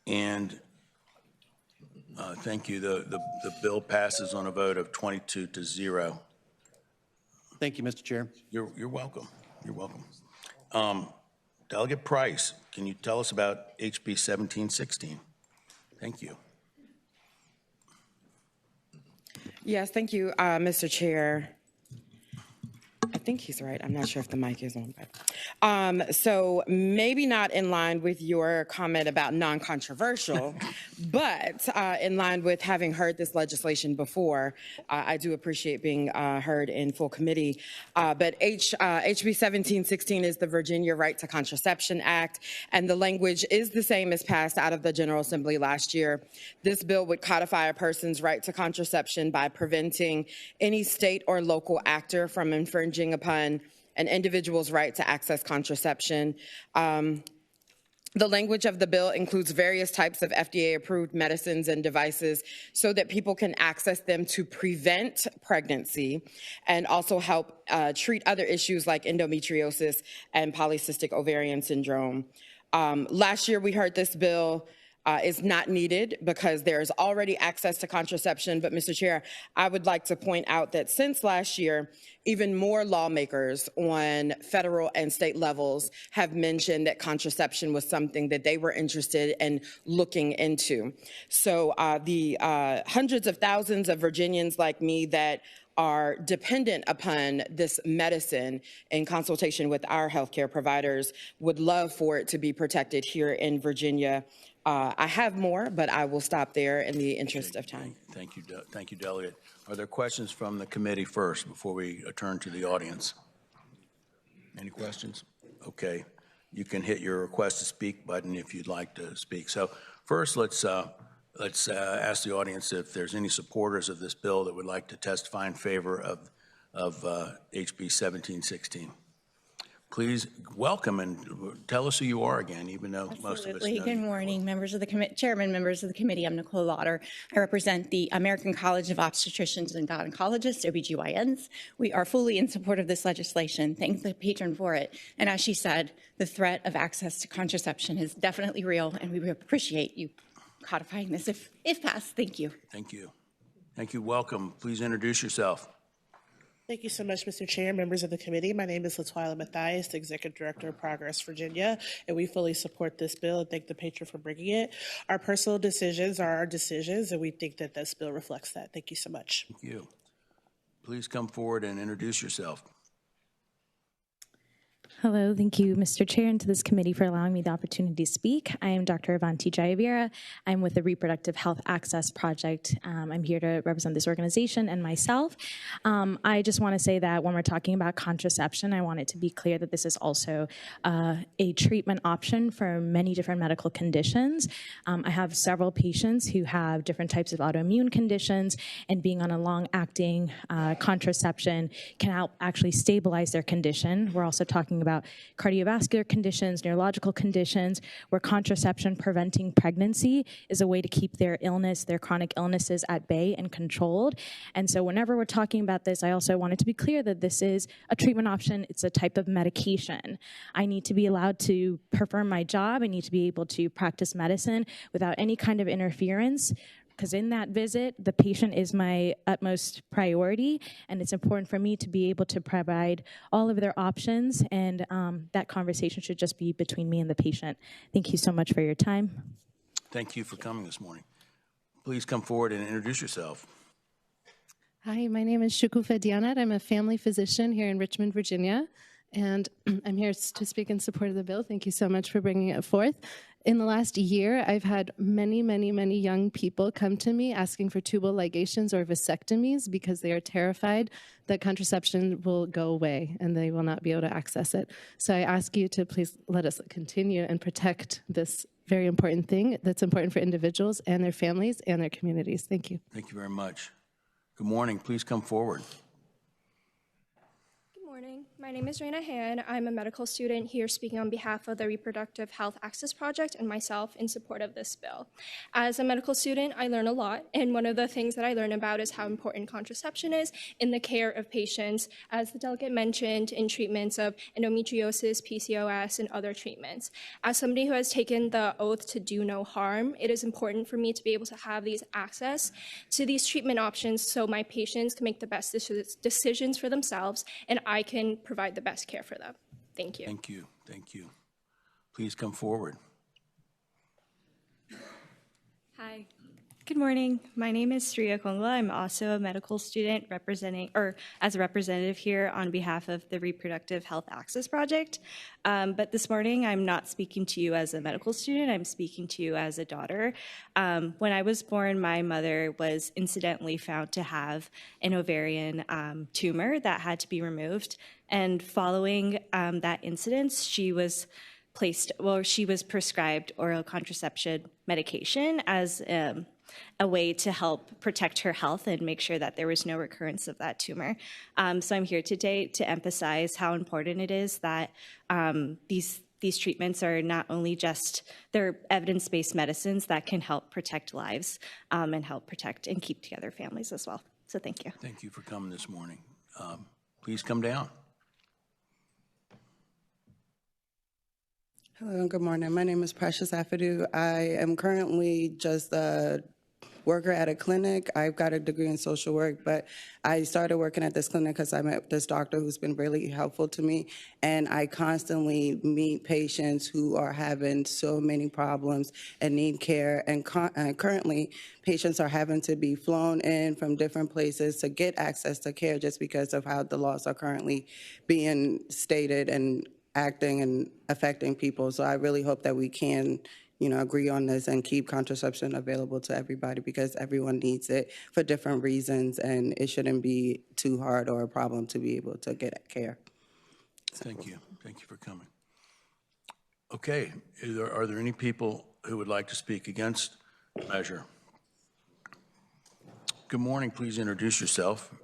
And thank you. The bill passes on a vote of 22-0. Thank you, Mr. Chair. You're welcome. You're welcome. Delegate Price, can you tell us about HB 1716? Thank you. Yes, thank you, Mr. Chair. I think he's right. I'm not sure if the mic is on. So maybe not in line with your comment about non-controversial, but in line with having heard this legislation before. I do appreciate being heard in full committee. But HB 1716 is the Virginia Right to Contraception Act, and the language is the same as passed out of the General Assembly last year. This bill would codify a person's right to contraception by preventing any state or local actor from infringing upon an individual's right to access contraception. The language of the bill includes various types of FDA-approved medicines and devices so that people can access them to prevent pregnancy and also help treat other issues like endometriosis and polycystic ovarian syndrome. Last year, we heard this bill is not needed because there's already access to contraception. But Mr. Chair, I would like to point out that since last year, even more lawmakers on federal and state levels have mentioned that contraception was something that they were interested in looking into. So the hundreds of thousands of Virginians like me that are dependent upon this medicine in consultation with our healthcare providers would love for it to be protected here in Virginia. I have more, but I will stop there in the interest of time. Thank you, Delegate. Are there questions from the committee first before we turn to the audience? Any questions? Okay. You can hit your request to speak button if you'd like to speak. So first, let's ask the audience if there's any supporters of this bill that would like to testify in favor of HB 1716. Please welcome and tell us who you are again, even though most of us know. Good morning, members of the chairman, members of the committee. I'm Nicole Lauder. I represent the American College of Obstetricians and Gynecologists, OBGYNs. We are fully in support of this legislation. Thank the patron for it. And as she said, the threat of access to contraception is definitely real, and we appreciate you codifying this if passed. Thank you. Thank you. Thank you. Welcome. Please introduce yourself. Thank you so much, Mr. Chair, members of the committee. My name is LaTwyla Mathias, the Executive Director of Progress Virginia, and we fully support this bill and thank the patron for bringing it. Our personal decisions are our decisions, and we think that this bill reflects that. Thank you so much. Thank you. Please come forward and introduce yourself. Hello, thank you, Mr. Chair, and to this committee for allowing me the opportunity to speak. I am Dr. Avanti Jayavira. I'm with the Reproductive Health Access Project. I'm here to represent this organization and myself. I just want to say that when we're talking about contraception, I want it to be clear that this is also a treatment option for many different medical conditions. I have several patients who have different types of autoimmune conditions, and being on a long-acting contraception can help actually stabilize their condition. We're also talking about cardiovascular conditions, neurological conditions, where contraception preventing pregnancy is a way to keep their illness, their chronic illnesses at bay and controlled. And so whenever we're talking about this, I also want it to be clear that this is a treatment option. It's a type of medication. I need to be allowed to perform my job. I need to be able to practice medicine without any kind of interference, because in that visit, the patient is my utmost priority, and it's important for me to be able to provide all of their options, and that conversation should just be between me and the patient. Thank you so much for your time. Thank you for coming this morning. Please come forward and introduce yourself. Hi, my name is Shukufa Dianat. I'm a family physician here in Richmond, Virginia, and I'm here to speak in support of the bill. Thank you so much for bringing it forth. In the last year, I've had many young people come to me asking for tubal ligations or vasectomies because they are terrified that contraception will go away and they will not be able to access it. So I ask you to please let us continue and protect this very important thing that's important for individuals and their families and their communities. Thank you. Thank you very much. Good morning. Please come forward. Good morning. My name is Raina Han. I'm a medical student here speaking on behalf of the Reproductive Health Access Project and myself in support of this bill. As a medical student, I learn a lot, and one of the things that I learn about is how important contraception is in the care of patients, as the delegate mentioned, in treatments of endometriosis, PCOS, and other treatments. As somebody who has taken the oath to do no harm, it is important for me to be able to have these access to these treatment options so my patients can make the best decisions for themselves and I can provide the best care for them. Thank you. Thank you. Thank you. Please come forward. Hi. Good morning. My name is Sriya Kongla. I'm also a medical student as a representative here on behalf of the Reproductive Health Access Project. But this morning, I'm not speaking to you as a medical student. I'm speaking to you as a daughter. When I was born, my mother was incidentally found to have an ovarian tumor that had to be removed. And following that incident, she was prescribed oral contraception medication as a way to help protect her health and make sure that there was no recurrence of that tumor. So I'm here today to emphasize how important it is that these treatments are not only they're evidence-based medicines that can help protect lives and help protect and keep together families as well. So thank you. Thank you for coming this morning. Please come down. Hello, good morning. My name is Precious Afadu. I am currently just a worker at a clinic. I've got a degree in social work, but I started working at this clinic because I met this doctor who's been really helpful to me, and I constantly meet patients who are having so many problems and need care, and currently patients are having to be flown in from different places to get access to care just because of how the laws are currently being stated and acting and affecting people. So I really hope that we can agree on this and keep contraception available to everybody because everyone needs it for different reasons, and it shouldn't be too hard or a problem to be able to get care. Thank you. Thank you for coming. Okay, are there any people who would like to speak against the measure? Good morning. Please introduce yourself.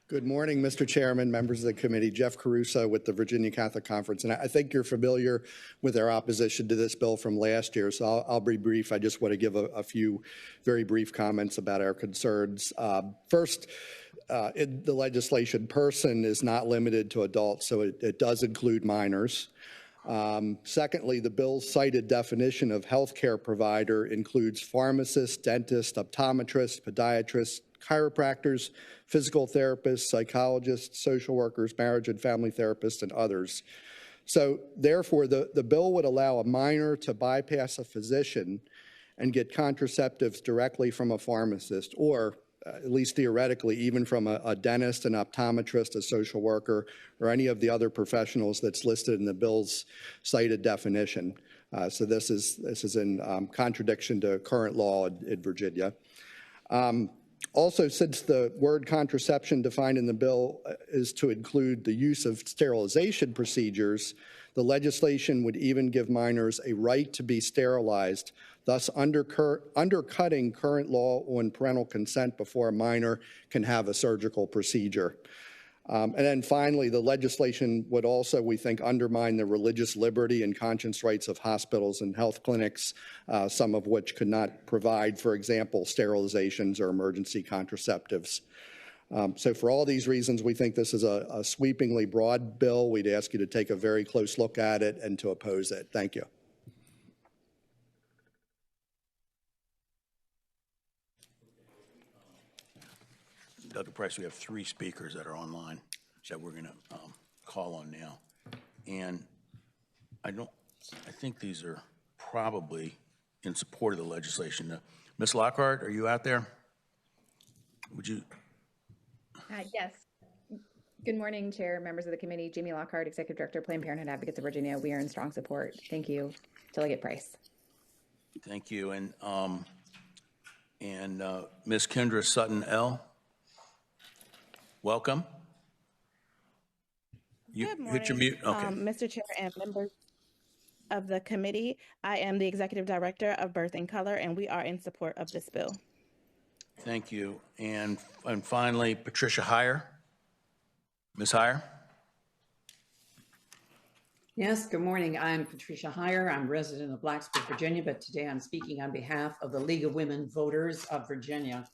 Good morning, Mr. Chairman, members of the committee. Jeff Caruso with the Virginia Catholic Conference. And I think you're familiar with our opposition to this bill from last year, so I'll be brief. I just want to give a few very brief comments about our concerns. First, the legislation, person is not limited to adults, so it does include minors. Secondly, the bill's cited definition of healthcare provider includes pharmacists, dentists, optometrists, podiatrists, chiropractors, physical therapists, psychologists, social workers, marriage and family therapists, and others. So therefore, the bill would allow a minor to bypass a physician and get contraceptives directly from a pharmacist, or at least theoretically, even from a dentist, an optometrist, a social worker, or any of the other professionals that's listed in the bill's cited definition. So this is in contradiction to current law in Virginia. Also, since the word contraception defined in the bill is to include the use of sterilization procedures, the legislation would even give minors a right to be sterilized, thus undercutting current law on parental consent before a minor can have a surgical procedure. And then finally, the legislation would also, we think, undermine the religious liberty and conscience rights of hospitals and health clinics, some of which could not provide, for example, sterilizations or emergency contraceptives. So for all these reasons, we think this is a sweepingly broad bill. We'd ask you to take a very close look at it and to oppose it. Thank you. Dr. Price, we have 3 speakers that are online that we're going to call on now. And I think these are probably in support of the legislation. Ms. Lockhart, are you out there? Would you? Yes. Good morning, Chair, members of the committee. Jamie Lockhart, Executive Director, Planned Parenthood Advocates of Virginia. We are in strong support. Thank you. Delegate Price. Thank you. And Ms. Kendra Sutton-L. Welcome. Good morning, hit your mute. Okay. Mr. Chair and members of the committee. I am the Executive Director of Birth and Color, and we are in support of this bill. Thank you. And finally, Patricia Heyer. Ms. Heyer? Yes, good morning. I'm Patricia Heyer. I'm a resident of Blacksburg, Virginia, but today I'm speaking on behalf of the League of Women Voters of Virginia.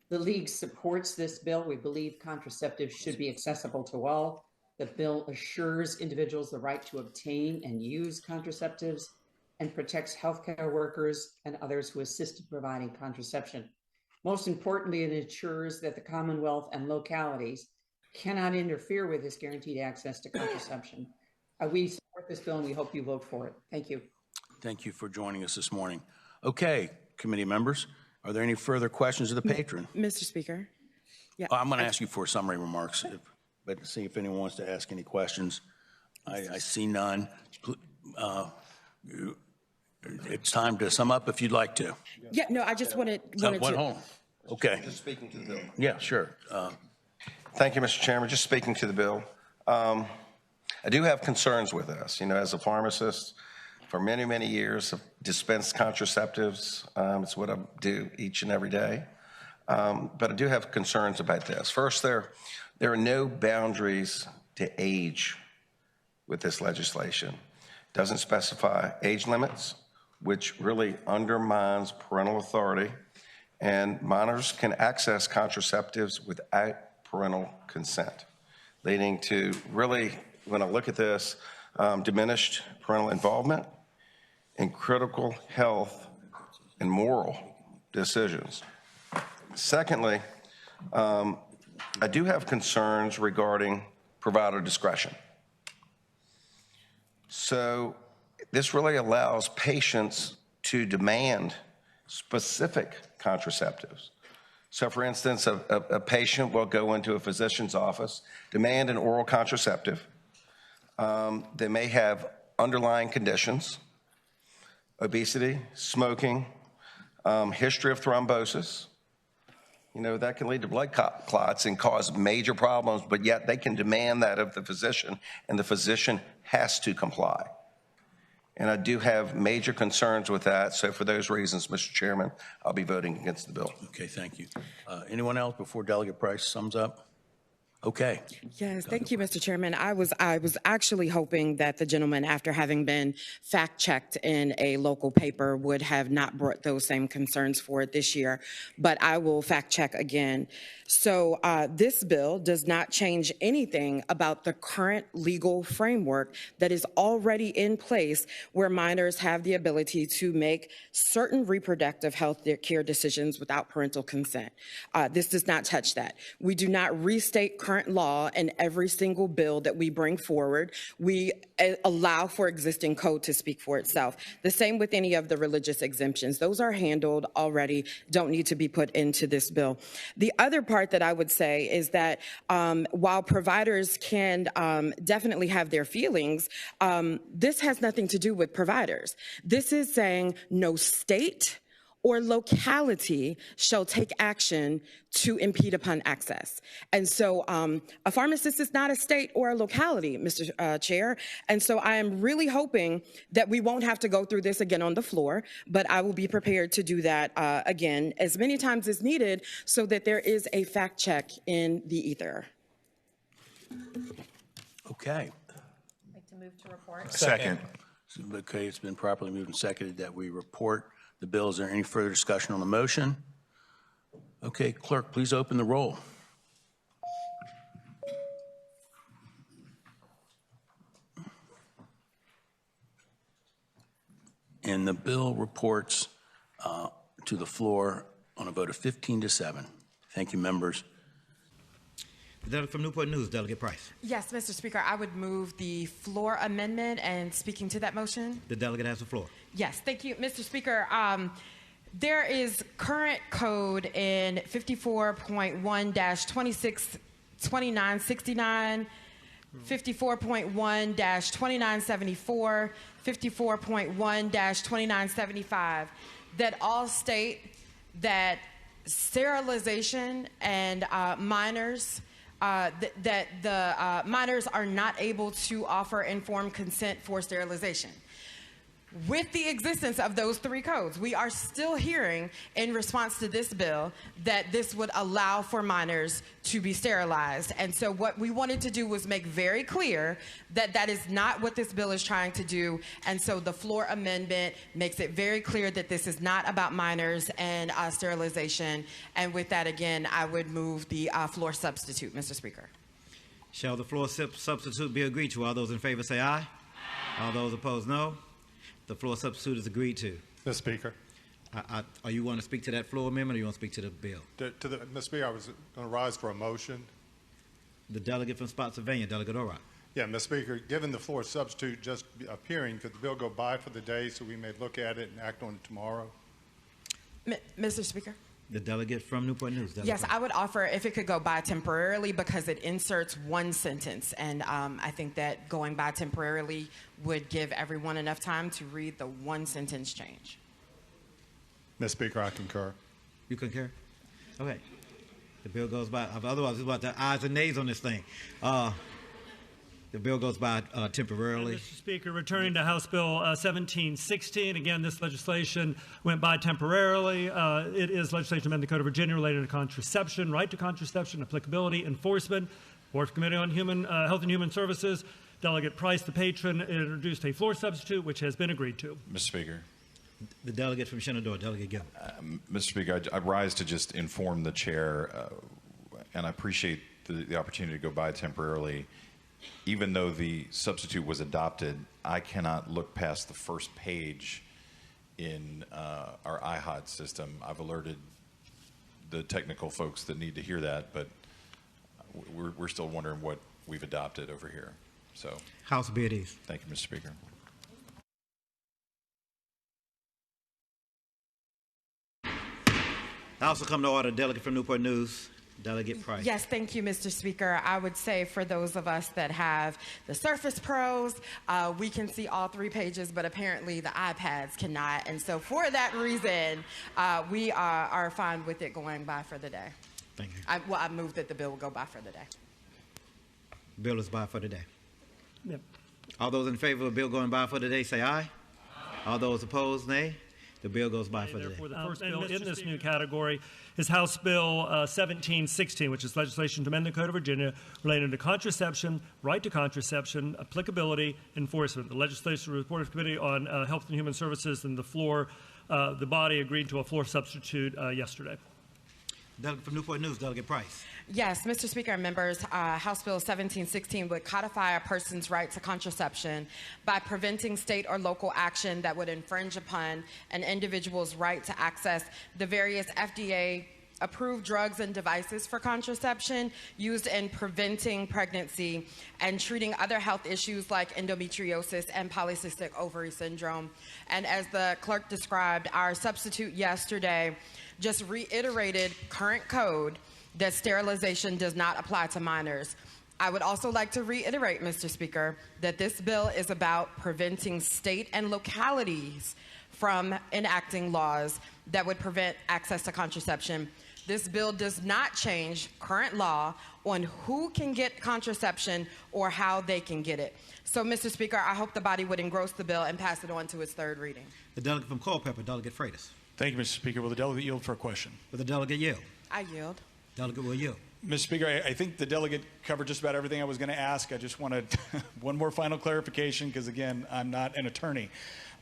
The League supports this bill. We believe contraceptives should be accessible to all. The bill assures individuals the right to obtain and use contraceptives and protects healthcare workers and others who assist in providing contraception. Most importantly, it ensures that the Commonwealth and localities cannot interfere with this guaranteed access to contraception. We support this bill and we hope you vote for it. Thank you. Thank you for joining us this morning. Okay, committee members, are there any further questions of the patron? Mr. Speaker? Yeah. I'm going to ask you for summary remarks, but see if anyone wants to ask any questions. I see none. It's time to sum up if you'd like to. Yeah, no, I just wanted Hold to. on. Okay. Just speaking to the bill. Yeah, sure. Thank you, Mr. Chairman. Just speaking to the bill. I do have concerns with this. You know, as a pharmacist, for many, many years, I've dispensed contraceptives. It's what I do each and every day. But I do have concerns about this. First, there are no boundaries to age with this legislation. It doesn't specify age limits, which really undermines parental authority. And minors can access contraceptives without parental consent, leading to really, when I look at this, diminished parental involvement in critical health and moral decisions. Secondly, I do have concerns regarding provider discretion. So this really allows patients to demand specific contraceptives. So for instance, a patient will go into a physician's office, demand an oral contraceptive. They may have underlying conditions, obesity, smoking, history of thrombosis. You know, that can lead to blood clots and cause major problems, but yet they can demand that of the physician, and the physician has to comply. And I do have major concerns with that. So for those reasons, Mr. Chairman, I'll be voting against the bill. Okay, thank you. Anyone else before Delegate Price sums up? Okay. Yes, thank you, Mr. Chairman. I was actually hoping that the gentleman, after having been fact-checked in a local paper, would have not brought those same concerns forward this year, but I will fact-check again. So this bill does not change anything about the current legal framework that is already in place, where minors have the ability to make certain reproductive health care decisions without parental consent. This does not touch that. We do not restate current law in every single bill that we bring forward. We allow for existing code to speak for itself. The same with any of the religious exemptions. Those are handled already, don't need to be put into this bill. The other part that I would say is that while providers can definitely have their feelings, this has nothing to do with providers. This is saying no state or locality shall take action to impede upon access. And so a pharmacist is not a state or a locality, Mr. Chair. And so I am really hoping that we won't have to go through this again on the floor, but I will be prepared to do that again as many times as needed so that there is a fact check in the ether. Okay. I'd like to move to report. Second. Okay, it's been properly moved and seconded that we report the bill. Is there any further discussion on the motion? Okay, clerk, please open the roll. And the bill reports to the floor on a vote of 15-7. Thank you, members. The delegate from Newport News, Delegate Price. Yes, Mr. Speaker, I would move the floor amendment and speaking to that motion. The delegate has the floor. Yes, thank you, Mr. Speaker. There is current code in 54.1-262969, 54.1-2974, 54.1-2975 that all state that sterilization and minors that the minors are not able to offer informed consent for sterilization. with the existence of those three codes, we are still hearing in response to this bill that this would allow for minors to be sterilized. And so what we wanted to do was make very clear that that is not what this bill is trying to do. And so the floor amendment makes it very clear that this is not about minors and sterilization. And with that, again, I would move the floor substitute, Mr. Speaker. Shall the floor substitute be agreed to? All those in favor say aye. All those opposed, no. The floor substitute is agreed to. Mr. Speaker. Are you want to speak to that floor amendment, or you want to speak to the bill? Mr. Speaker, I was going to rise for a motion. The delegate from Spotsylvania, Delegate Orrock. Yeah, Mr. Speaker, given the floor substitute just appearing, could the bill go by for the day so we may look at it and act on it tomorrow? Mr. Speaker? The delegate from Newport News. Delegate Yes, Price. I would offer if it could go by temporarily because it inserts one sentence. And I think that going by temporarily would give everyone enough time to read the one sentence change. Mr. Speaker, I concur. You concur? Okay. The bill goes by. Otherwise, it's about the ayes and nays on this thing. The bill goes by temporarily. Mr. Speaker, returning to House Bill 1716. Again, this legislation went by temporarily. It is legislation to amend the Code of Virginia related to contraception, right to contraception, applicability, enforcement. Board Committee on Health and Human Services, Delegate Price, the patron, introduced a floor substitute, which has been agreed to. Mr. Speaker. The delegate from Shenandoah, Delegate Gill. Mr. Speaker, I rise to just inform the chair, and I appreciate the opportunity to go by temporarily. Even though the substitute was adopted, I cannot look past the first page in our IHOD system. I've alerted the technical folks that need to hear that, but we're still wondering what we've adopted over here. So, House be at ease. Thank you, Mr. Speaker. I also come to order, delegate from Newport News, Delegate Price. Yes, thank you, Mr. Speaker. I would say for those of us that have the Surface Pros, we can see all three pages, but apparently the iPads cannot. And so for that reason, we are fine with it going by for the day. Thank you. I move that the bill will go by for the day. Bill is by for the day. Yep. All those in favor of the bill going by for the day say aye. All those opposed, nay. The bill goes by for the day. Therefore, the first bill in this new category is House Bill 1716, which is legislation to amend the Code of Virginia related to contraception, right to contraception, applicability, enforcement. The legislation report Committee on Health and Human Services and the floor, the body agreed to a floor substitute yesterday. Delegate from Newport News, Delegate Price. Yes, Mr. Speaker and members, House Bill 1716 would codify a person's right to contraception by preventing state or local action that would infringe upon an individual's right to access the various FDA approved drugs and devices for contraception used in preventing pregnancy and treating other health issues like endometriosis and polycystic ovary syndrome. And as the clerk described, our substitute yesterday just reiterated current code that sterilization does not apply to minors. I would also like to reiterate, Mr. Speaker, that this bill is about preventing state and localities from enacting laws that would prevent access to contraception. This bill does not change current law on who can get contraception or how they can get it. So, Mr. Speaker, I hope the body would engross the bill and pass it on to its third reading. The delegate from Culpeper, Delegate Freitas. Thank you, Mr. Speaker. Will the delegate yield for a question? Will the delegate yield? I yield. Delegate will yield. Mr. Speaker, I think the delegate covered just about everything I was going to ask. I just wanted one more final clarification because, again, I'm not an attorney.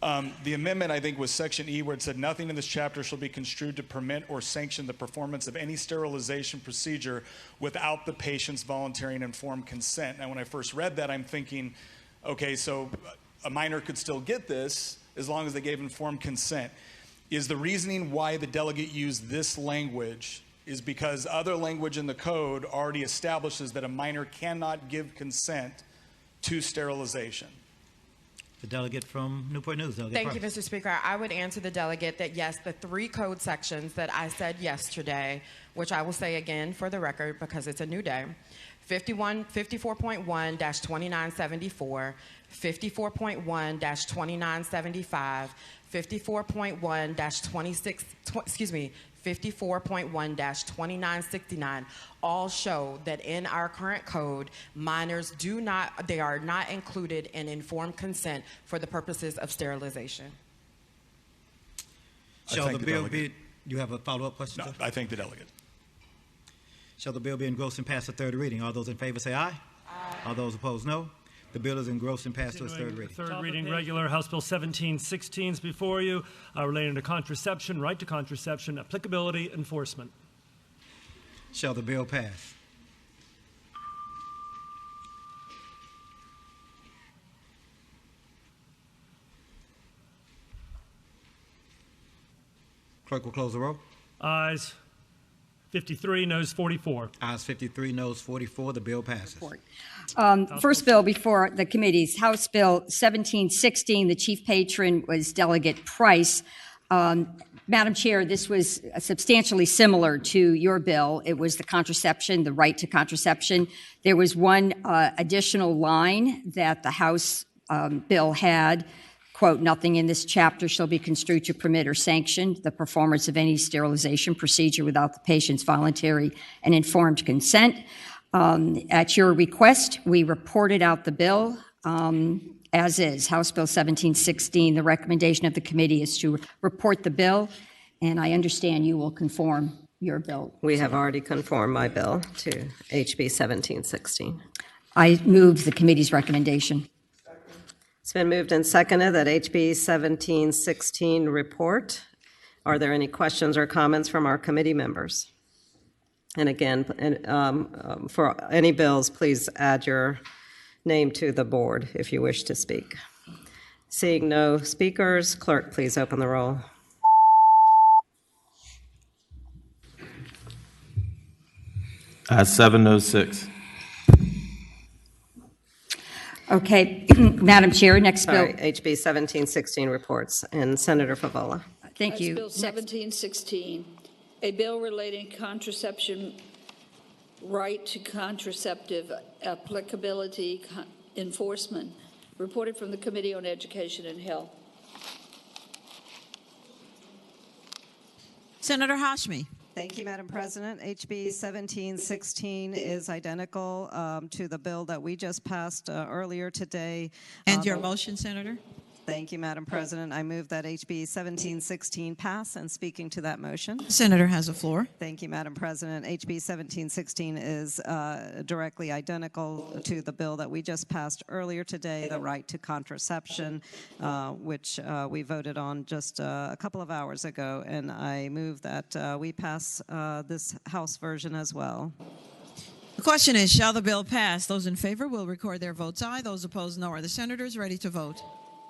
The amendment, I think, was Section E, where it said nothing in this chapter shall be construed to permit or sanction the performance of any sterilization procedure without the patient's voluntary and informed consent. Now, when I first read that, I'm thinking, okay, so a minor could still get this as long as they gave informed consent. Is the reasoning why the delegate used this language is because other language in the code already establishes that a minor cannot give consent to sterilization? The delegate from Newport News, Delegate Thank you, Price. Mr. Speaker. I would answer the delegate that yes, the three code sections that I said yesterday, which I will say again for the record because it's a new day, 54.1-2974, 54.1-2975, 54.1-2969 all show that in our current code, minors are not included in informed consent for the purposes of sterilization. Shall the bill be, you have a follow-up question, No, sir? I thank the delegate. Shall the bill be engrossed and passed to third reading? All those in favor say aye. Aye. All those opposed, no. The bill is engrossed and passed to its third reading. Third reading, regular House Bill 1716 is before you, relating to contraception, right to contraception, applicability, enforcement. Shall the bill pass? Clerk will close the roll. Ayes 53, noes 44. Ayes 53, noes 44. The bill passes. First bill before the committees, House Bill 1716. The chief patron was Delegate Price. Madam Chair, this was substantially similar to your bill. It was the contraception, the right to contraception. There was one additional line that the House bill had, quote, "Nothing in this chapter shall be construed to permit or sanction the performance of any sterilization procedure without the patient's voluntary and informed consent." At your request, we reported out the bill as is, House Bill 1716. The recommendation of the committee is to report the bill, and I understand you will conform your bill. We have already conformed my bill to HB 1716. I move the committee's recommendation. It's been moved and seconded that HB 1716 report. Are there any questions or comments from our committee members? And again, for any bills, please add your name to the board if you wish to speak. Seeing no speakers, clerk, please open the roll. Ayes 706. Okay, Madam Chair, next bill. Sorry, HB 1716 reports, and Senator Favola. Thank you. Bill 1716, a bill relating contraception, right to contraceptive applicability, enforcement, reported from the Committee on Education and Health. Senator Hashmi. Thank you, Madam President. HB 1716 is identical to the bill that we just passed earlier today. And your motion, Senator? Thank you, Madam President. I move that HB 1716 pass, and speaking to that motion. Senator has the floor. Thank you, Madam President. HB 1716 is directly identical to the bill that we just passed earlier today, the right to contraception, which we voted on just a couple of hours ago, and I move that we pass this House version as well. The question is, shall the bill pass? Those in favor will record their votes aye. Those opposed, no. Are the senators ready to vote?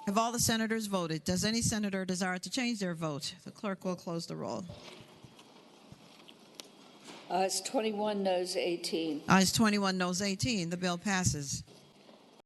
Have all the senators voted? Does any senator desire to change their vote? The clerk will close the roll. Ayes 21, noes 18. Ayes 21, noes 18. The bill passes.